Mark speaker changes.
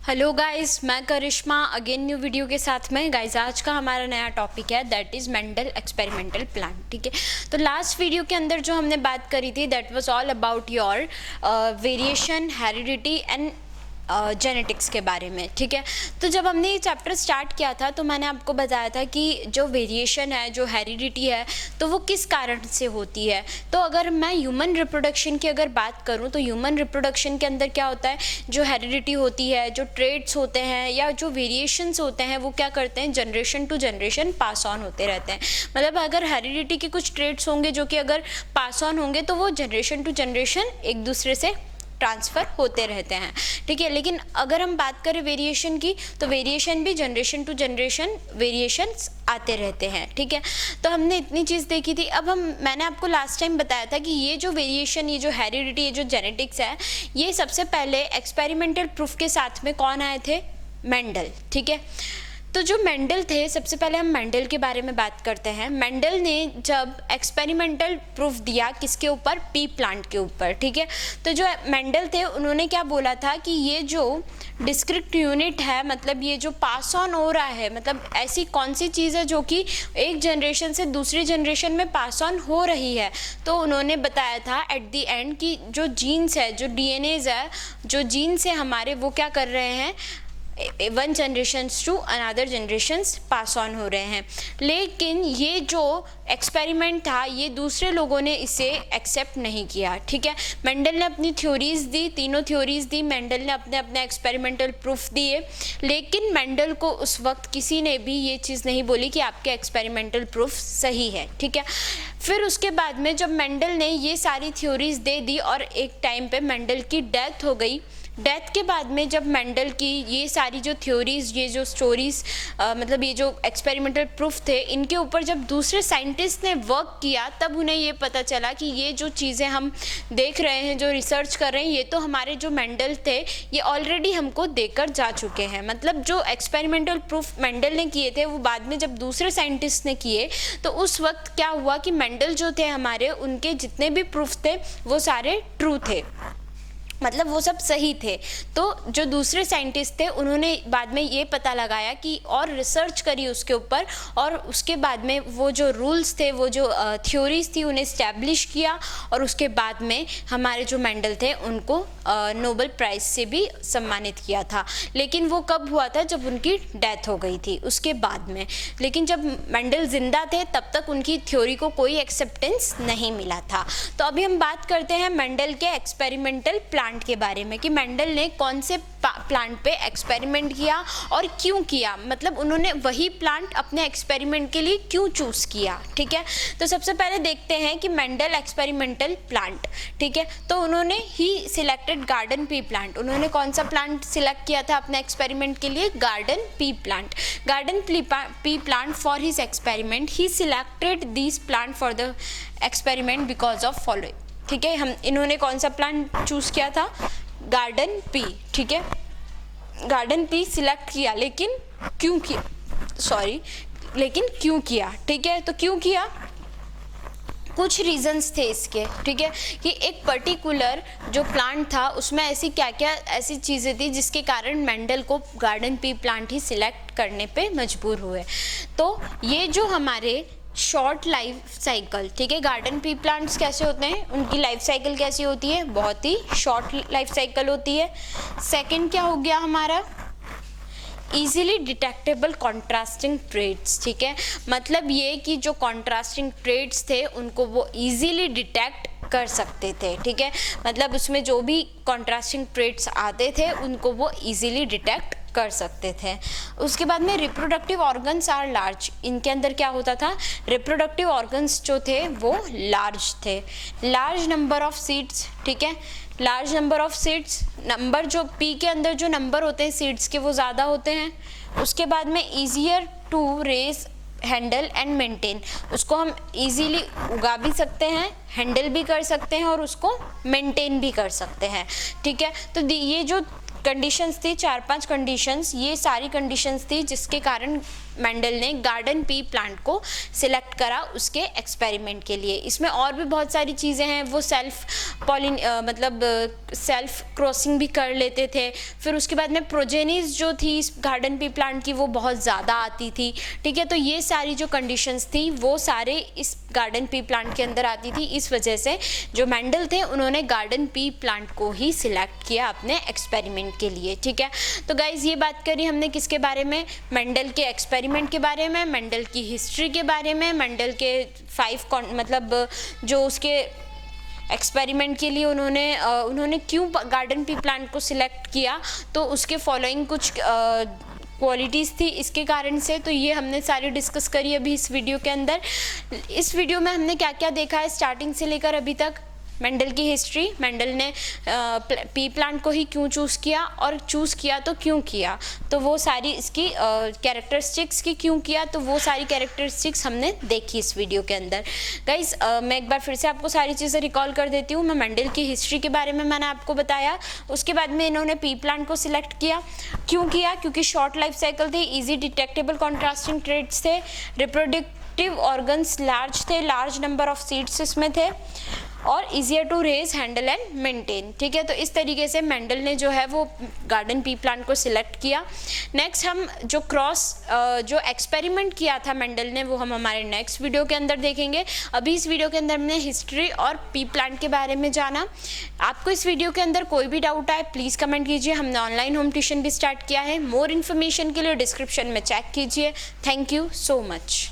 Speaker 1: Hello guys, मैं करिश्मा again new video के साथ में। गाइस आज का हमारा नया टॉपिक है that is Mendel experimental plan. ठीक है, तो लास्ट वीडियो के अंदर जो हमने बात करी थी that was all about your variation, heredity and genetics के बारे में। ठीक है, तो जब हमने ये चैप्टर स्टार्ट किया था तो मैंने आपको बताया था कि जो वेरिएशन है, जो हेरिडिटी है, तो वो किस कारण से होती है। तो अगर मैं ह्यूमन रिप्रोडक्शन की अगर बात करूं तो ह्यूमन रिप्रोडक्शन के अंदर क्या होता है, जो हेरिडिटी होती है, जो ट्रेड्स होते हैं या जो वेरिएशंस होते हैं वो क्या करते हैं, generation to generation pass on होते रहते हैं। मतलब अगर हेरिडिटी के कुछ ट्रेड्स होंगे जो कि अगर पास ऑन होंगे तो वो जनरेशन टू जनरेशन एक दूसरे से ट्रांसफ़र होते रहते हैं। ठीक है, लेकिन अगर हम बात करें वेरिएशन की तो वेरिएशन भी जनरेशन टू जनरेशन वेरिएशंस आते रहते हैं। ठीक है, तो हमने इतनी चीज़ देखी थी। अब मैंने आपको लास्ट टाइम बताया था कि ये जो वेरिएशन, ये जो हेरिडिटी, ये जो जेनेटिक्स है, ये सबसे पहले एक्सपेरिमेंटल प्रूफ के साथ में कौन आए थे, मेंडल। ठीक है, तो जो मेंडल थे, सबसे पहले हम मेंडल के बारे में बात करते हैं। मेंडल ने जब एक्सपेरिमेंटल प्रूफ दिया किसके ऊपर, पी प्लांट के ऊपर। ठीक है, तो जो मेंडल थे उन्होंने क्या बोला था कि ये जो डिस्क्रीट यूनिट है, मतलब ये जो पास ऑन हो रहा है, मतलब ऐसी कौन सी चीज़ है जो कि एक जनरेशन से दूसरी जनरेशन में पास ऑन हो रही है। तो उन्होंने बताया था एट द एंड कि जो जीन्स है, जो डीएनएज है, जो जीन्स है हमारे, वो क्या कर रहे हैं, one generations to another generations pass on हो रहे हैं। लेकिन ये जो एक्सपेरिमेंट था ये दूसरे लोगों ने इसे एक्सेप्ट नहीं किया। ठीक है, मेंडल ने अपनी थ्योरीज दी, तीनों थ्योरीज दी, मेंडल ने अपने अपने एक्सपेरिमेंटल प्रूफ दिए, लेकिन मेंडल को उस वक्त किसी ने भी ये चीज़ नहीं बोली कि आपके एक्सपेरिमेंटल प्रूफ सही है। ठीक है, फिर उसके बाद में जब मेंडल ने ये सारी थ्योरीज दे दी और एक टाइम पे मेंडल की डेथ हो गई। डेथ के बाद में जब मेंडल की ये सारी जो थ्योरीज, ये जो स्टोरीज, मतलब ये जो एक्सपेरिमेंटल प्रूफ थे, इनके ऊपर जब दूसरे साइंटिस्ट ने वर्क किया तब उन्हें ये पता चला कि ये जो चीज़ें हम देख रहे हैं, जो रिसर्च कर रहे हैं, ये तो हमारे जो मेंडल थे ये ऑलरेडी हमको देकर जा चुके हैं। मतलब जो एक्सपेरिमेंटल प्रूफ मेंडल ने किए थे वो बाद में जब दूसरे साइंटिस्ट ने किए तो उस वक्त क्या हुआ कि मेंडल जो थे हमारे, उनके जितने भी प्रूफ थे वो सारे ट्रू थे, मतलब वो सब सही थे। तो जो दूसरे साइंटिस्ट थे उन्होंने बाद में ये पता लगाया कि और रिसर्च करी उसके ऊपर, और उसके बाद में वो जो रूल्स थे, वो जो थ्योरीज थी, उन्हें इस्टेब्लिश किया, और उसके बाद में हमारे जो मेंडल थे उनको नोबेल प्राइज़ से भी सम्मानित किया था। लेकिन वो कब हुआ था, जब उनकी डेथ हो गई थी उसके बाद में। लेकिन जब मेंडल जिंदा थे तब तक उनकी थ्योरी को कोई एक्सेप्टेंस नहीं मिला था। तो अभी हम बात करते हैं मेंडल के एक्सपेरिमेंटल प्लांट के बारे में कि मेंडल ने कौन से प्लांट पे एक्सपेरिमेंट किया और क्यों किया, मतलब उन्होंने वही प्लांट अपने एक्सपेरिमेंट के लिए क्यों चूज किया। ठीक है, तो सबसे पहले देखते हैं कि मेंडल एक्सपेरिमेंटल प्लांट। ठीक है, तो उन्होंने ही सिलेक्टेड गार्डन पी प्लांट। उन्होंने कौन सा प्लांट सिलेक्ट किया था अपने एक्सपेरिमेंट के लिए, garden pea plant. Garden pea plant for his experiment, he selected this plant for the experiment because of following. ठीक है, इन्होंने कौन सा प्लांट चूज किया था, गार्डन पी। ठीक है, गार्डन पी सिलेक्ट किया, लेकिन क्यों किया, लेकिन क्यों किया। ठीक है, तो क्यों किया, कुछ रीजंस थे इसके। ठीक है, कि एक पर्टिकुलर जो प्लांट था उसमें ऐसी क्या क्या ऐसी चीज़ें थी जिसके कारण मेंडल को गार्डन पी प्लांट ही सिलेक्ट करने पे मजबूर हुए। तो ये जो हमारे शॉर्ट लाइफ साइकिल, ठीक है, गार्डन पी प्लांट्स कैसे होते हैं, उनकी लाइफ साइकिल कैसी होती है, बहुत ही शॉर्ट लाइफ साइकिल होती है। सेकंड क्या हो गया हमारा, इजीली डिटेक्टेबल कॉन्ट्रास्टिंग ट्रेड्स। ठीक है, मतलब ये कि जो कॉन्ट्रास्टिंग ट्रेड्स थे उनको वो इजीली डिटेक्ट कर सकते थे। ठीक है, मतलब उसमें जो भी कॉन्ट्रास्टिंग ट्रेड्स आते थे उनको वो इजीली डिटेक्ट कर सकते थे। उसके बाद में रिप्रोडक्टिव ऑर्गन्स आर लार्ज। इनके अंदर क्या होता था, रिप्रोडक्टिव ऑर्गन्स जो थे वो लार्ज थे। Large number of seeds. ठीक है, large number of seeds, number जो पी के अंदर जो नंबर होते हैं सीड्स के वो ज़्यादा होते हैं। उसके बाद में easier to raise, handle and maintain, उसको हम इजीली उगा भी सकते हैं, हैंडल भी कर सकते हैं और उसको मेंटेन भी कर सकते हैं। ठीक है, तो ये जो कंडीशंस थी, 4-5 कंडीशंस, ये सारी कंडीशंस थी जिसके कारण मेंडल ने गार्डन पी प्लांट को सिलेक्ट करा उसके एक्सपेरिमेंट के लिए। इसमें और भी बहुत सारी चीज़ें हैं, वो सेल्फ क्रॉसिंग भी कर लेते थे। फिर उसके बाद में प्रोजेनिस जो थी इस गार्डन पी प्लांट की वो बहुत ज़्यादा आती थी, ठीक है। तो ये सारी जो कंडीशंस थी वो सारे इस गार्डन पी प्लांट के अंदर आती थी। इस वजह से जो मेंडल थे उन्होंने गार्डन पी प्लांट को ही सिलेक्ट किया अपने एक्सपेरिमेंट के लिए, ठीक है। तो गाइज ये बात करी हमने किसके बारे में, मेंडल के एक्सपेरिमेंट के बारे में, मेंडल की हिस्ट्री के बारे में, मेंडल के 5 जो उसके एक्सपेरिमेंट के लिए उन्होंने क्यों गार्डन पी प्लांट को सिलेक्ट किया, तो उसके फॉलोइंग कुछ क्वालिटीज़ थी इसके कारण से। तो ये हमने सारी डिस्कस करी अभी इस वीडियो के अंदर। इस वीडियो में हमने क्या क्या देखा है स्टार्टिंग से लेकर अभी तक, मेंडल की हिस्ट्री, मेंडल ने पी प्लांट को ही क्यों चूज़ किया और चूज़ किया तो क्यों किया, तो वो सारी इसकी कैरेक्टरिस्टिक्स की क्यों किया, तो वो सारी कैरेक्टरिस्टिक्स हमने देखी इस वीडियो के अंदर। गाइस मैं एक बार फिर से आपको सारी चीज़ें रिकॉल कर देती हूँ। मैं मेंडल की हिस्ट्री के बारे में मैंने आपको बताया, उसके बाद में इन्होंने पी प्लांट को सिलेक्ट किया, क्यों किया, क्योंकि शॉर्ट लाइफ साइकिल थी, ईजी डिटेक्टेबल कॉन्ट्रास्टिंग ट्रेड्स थे, रिप्रोडक्टिव ऑर्गन्स लार्ज थे, लार्ज नंबर ऑफ सीड्स इसमें थे, और easier to raise, handle and maintain, ठीक है। तो इस तरीके से मेंडल ने जो है वो गार्डन पी प्लांट को सिलेक्ट किया। नेक्स्ट हम जो जो एक्सपेरिमेंट किया था मेंडल ने वो हम हमारे नेक्स्ट वीडियो के अंदर देखेंगे। अभी इस वीडियो के अंदर हमने हिस्ट्री और पी प्लांट के बारे में जाना। आपको इस वीडियो के अंदर कोई भी डाउट आए प्लीज़ कमेंट कीजिए। हमने ऑनलाइन होम ट्यूशन भी स्टार्ट किया है, मोर इन्फॉर्मेशन के लिए डिस्क्रिप्शन में चेक कीजिए। Thank you so much.